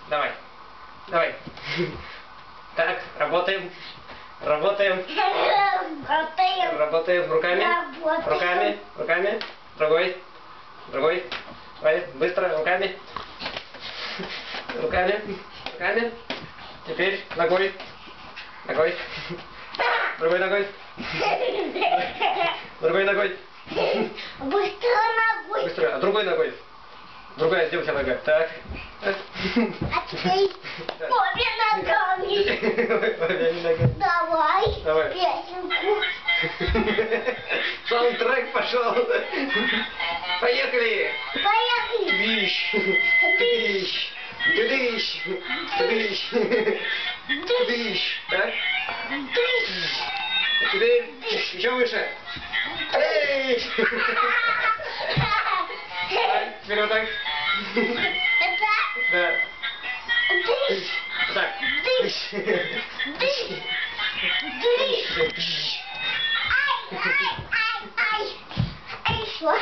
Давай. Давай. Так, работаем. Работаем. Работаем руками. Руками. Руками. Другой. Другой. Давай, быстро, руками. Руками. Руками. Теперь ногой. Ногой. Другой ногой. Другой ногой. Быстро ногой. Быстро. А другой ногой. Другая сделайте нога. Так. А теперь обе ногами. Обе ногами. Давай. Давай. Песенку. Саундтрек пошел. Поехали. Поехали. Двищ. Двищ. Двищ. Двищ. Двищ. Так. А теперь еще выше. Эй! Теперь вот так. Да. Так. Ай, что?